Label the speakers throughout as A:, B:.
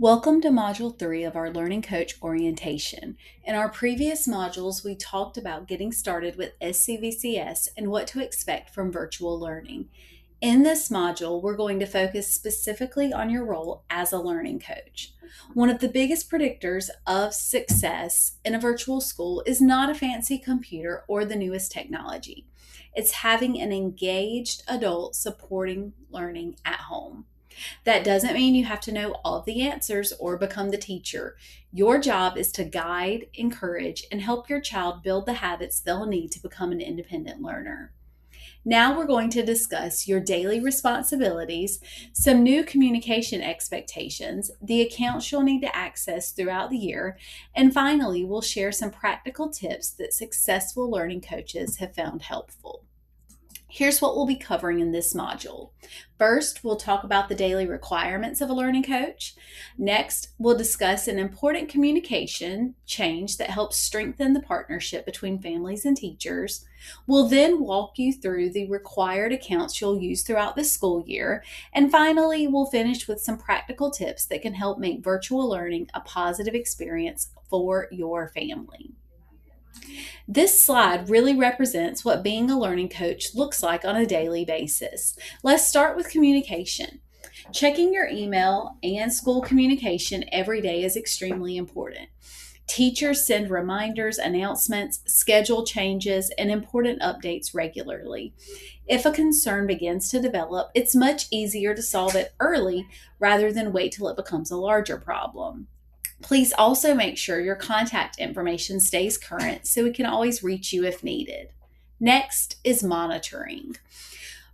A: Welcome to Module 3 of our Learning Coach Orientation. In our previous modules, we talked about getting started with SCVCS and what to expect from virtual learning. In this module, we're going to focus specifically on your role as a learning coach. One of the biggest predictors of success in a virtual school is not a fancy computer or the newest technology. It's having an engaged adult supporting learning at home. That doesn't mean you have to know all of the answers or become the teacher. Your job is to guide, encourage, and help your child build the habits they'll need to become an independent learner. Now we're going to discuss your daily responsibilities, some new communication expectations, the accounts you'll need to access throughout the year, and finally, we'll share some practical tips that successful learning coaches have found helpful. Here's what we'll be covering in this module. First, we'll talk about the daily requirements of a learning coach. Next, we'll discuss an important communication change that helps strengthen the partnership between families and teachers. We'll then walk you through the required accounts you'll use throughout the school year. And finally, we'll finish with some practical tips that can help make virtual learning a positive experience for your family. This slide really represents what being a learning coach looks like on a daily basis. Let's start with communication. Checking your email and school communication every day is extremely important. Teachers send reminders, announcements, schedule changes, and important updates regularly. If a concern begins to develop, it's much easier to solve it early rather than wait till it becomes a larger problem. Please also make sure your contact information stays current so we can always reach you if needed. Next is monitoring.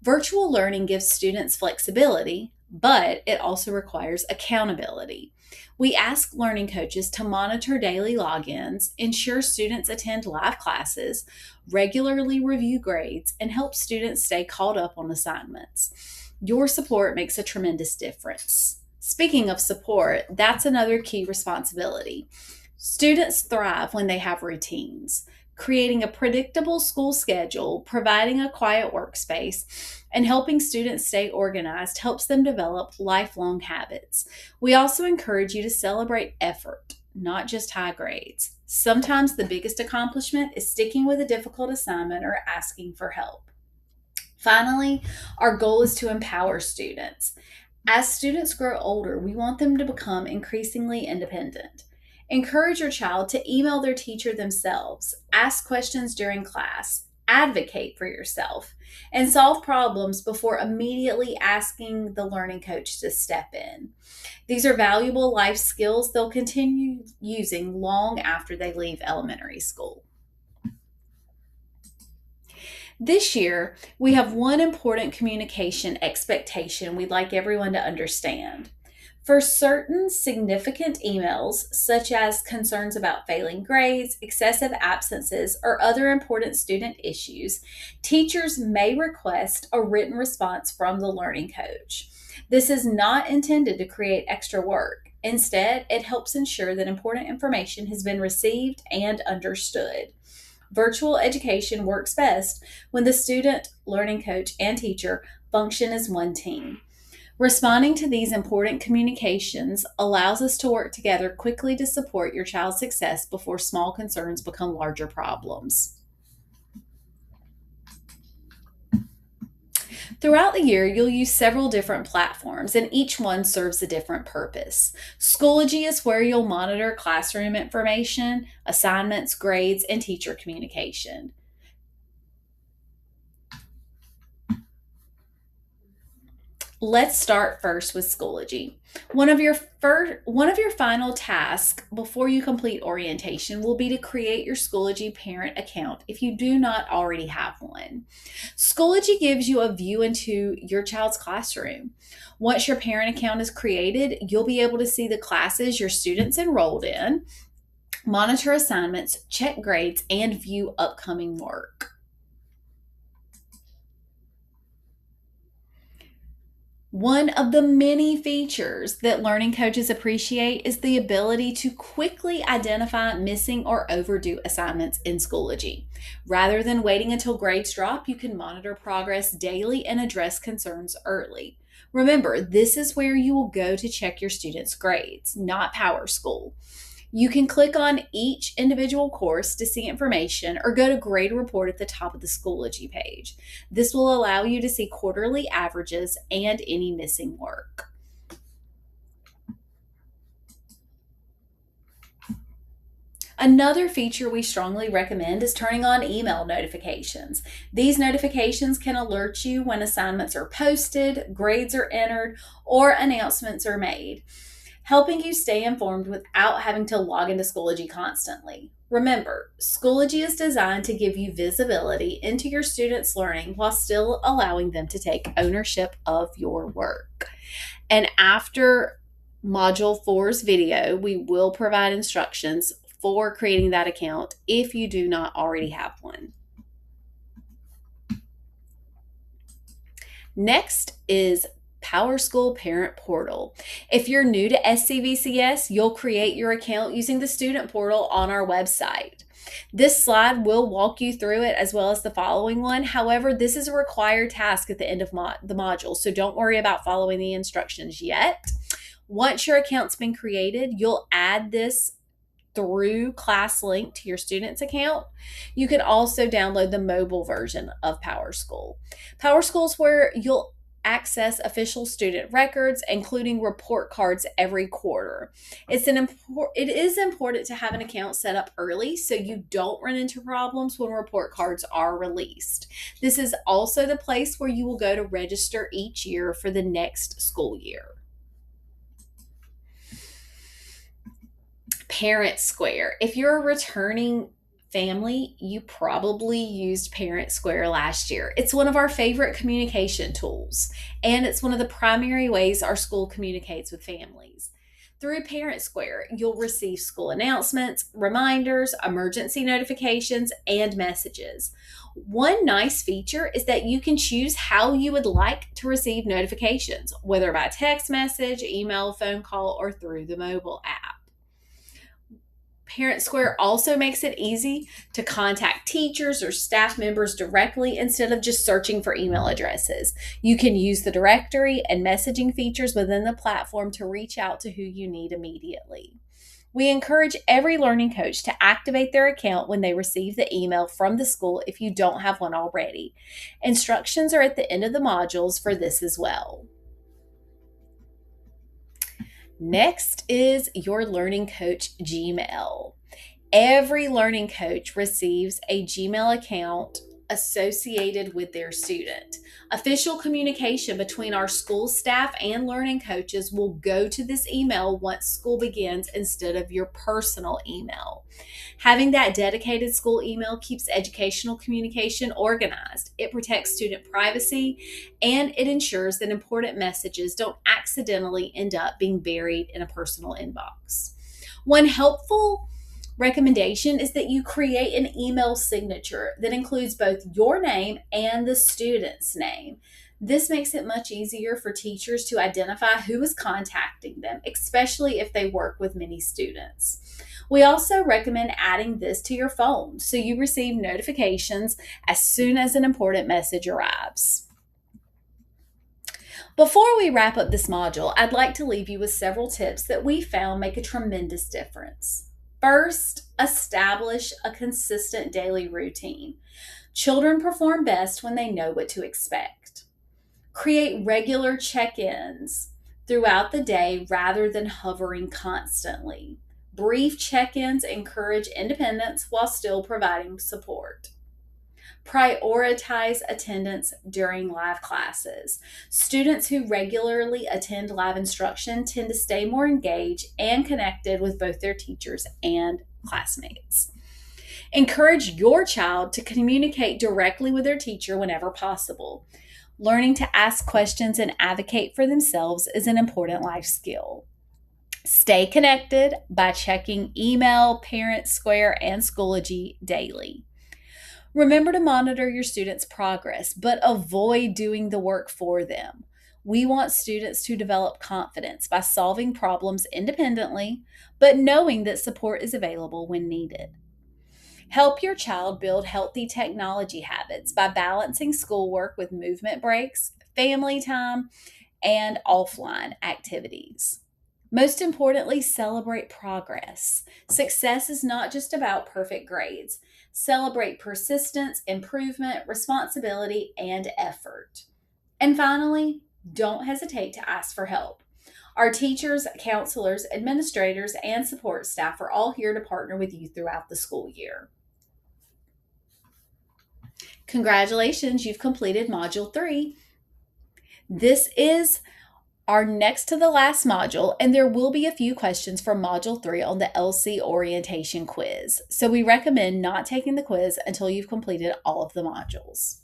A: Virtual learning gives students flexibility, but it also requires accountability. We ask learning coaches to monitor daily logins, ensure students attend live classes, regularly review grades, and help students stay caught up on assignments. Your support makes a tremendous difference. Speaking of support, that's another key responsibility. Students thrive when they have routines. Creating a predictable school schedule, providing a quiet workspace, and helping students stay organized helps them develop lifelong habits. We also encourage you to celebrate effort, not just high grades. Sometimes the biggest accomplishment is sticking with a difficult assignment or asking for help. Finally, our goal is to empower students. As students grow older, we want them to become increasingly independent. Encourage your child to email their teacher themselves, ask questions during class, advocate for yourself, and solve problems before immediately asking the learning coach to step in. These are valuable life skills they'll continue using long after they leave elementary school. This year, we have one important communication expectation we'd like everyone to understand. For certain significant emails, such as concerns about failing grades, excessive absences, or other important student issues, teachers may request a written response from the learning coach. This is not intended to create extra work. Instead, it helps ensure that important information has been received and understood. Virtual education works best when the student, learning coach, and teacher function as one team. Responding to these important communications allows us to work together quickly to support your child's success before small concerns become larger problems. Throughout the year, you'll use several different platforms, and each one serves a different purpose. Schoology is where you'll monitor classroom information, assignments, grades, and teacher communication. Let's start first with Schoology. One of your final tasks before you complete orientation will be to create your Schoology parent account if you do not already have one. Schoology gives you a view into your child's classroom. Once your parent account is created, you'll be able to see the classes your students enrolled in, monitor assignments, check grades, and view upcoming work. One of the many features that learning coaches appreciate is the ability to quickly identify missing or overdue assignments in Schoology. Rather than waiting until grades drop, you can monitor progress daily and address concerns early. Remember, this is where you will go to check your students' grades, not PowerSchool. You can click on each individual course to see information or go to Grade Report at the top of the Schoology page. This will allow you to see quarterly averages and any missing work. Another feature we strongly recommend is turning on email notifications. These notifications can alert you when assignments are posted, grades are entered, or announcements are made, helping you stay informed without having to log into Schoology constantly. Remember, Schoology is designed to give you visibility into your students' learning while still allowing them to take ownership of your work. And after Module 4's video, we will provide instructions for creating that account if you do not already have one. Next is PowerSchool Parent Portal. If you're new to SCVCS, you'll create your account using the student portal on our website. This slide will walk you through it as well as the following one. However, this is a required task at the end of the module, so don't worry about following the instructions yet. Once your account's been created, you'll add this through ClassLink to your student's account. You can also download the mobile version of PowerSchool. PowerSchool is where you'll access official student records, including report cards every quarter. It is important to have an account set up early so you don't run into problems when report cards are released. This is also the place where you will go to register each year for the next school year. Parent Square. If you're a returning family, you probably used Parent Square last year. It's one of our favorite communication tools, and it's one of the primary ways our school communicates with families. Through Parent Square, you'll receive school announcements, reminders, emergency notifications, and messages. One nice feature is that you can choose how you would like to receive notifications, whether by text message, email, phone call, or through the mobile app. Parent Square also makes it easy to contact teachers or staff members directly instead of just searching for email addresses. You can use the directory and messaging features within the platform to reach out to who you need immediately. We encourage every learning coach to activate their account when they receive the email from the school if you don't have one already. Instructions are at the end of the modules for this as well. Next is your Learning Coach Gmail. Every learning coach receives a Gmail account associated with their student. Official communication between our school staff and learning coaches will go to this email once school begins instead of your personal email. Having that dedicated school email keeps educational communication organized. It protects student privacy, and it ensures that important messages don't accidentally end up being buried in a personal inbox. One helpful recommendation is that you create an email signature that includes both your name and the student's name. This makes it much easier for teachers to identify who is contacting them, especially if they work with many students. We also recommend adding this to your phone so you receive notifications as soon as an important message arrives. Before we wrap up this module, I'd like to leave you with several tips that we found make a tremendous difference. First, establish a consistent daily routine. Children perform best when they know what to expect. Create regular check-ins throughout the day rather than hovering constantly. Brief check-ins encourage independence while still providing support. Prioritize attendance during live classes. Students who regularly attend live instruction tend to stay more engaged and connected with both their teachers and classmates. Encourage your child to communicate directly with their teacher whenever possible. Learning to ask questions and advocate for themselves is an important life skill. Stay connected by checking email, Parent Square, and Schoology daily. Remember to monitor your students' progress, but avoid doing the work for them. We want students to develop confidence by solving problems independently, but knowing that support is available when needed. Help your child build healthy technology habits by balancing schoolwork with movement breaks, family time, and offline activities. Most importantly, celebrate progress. Success is not just about perfect grades. Celebrate persistence, improvement, responsibility, and effort. And finally, don't hesitate to ask for help. Our teachers, counselors, administrators, and support staff are all here to partner with you throughout the school year. Congratulations, you've completed Module 3. This is our next to the last module, and there will be a few questions from Module 3 on the LC orientation quiz. So we recommend not taking the quiz until you've completed all of the modules.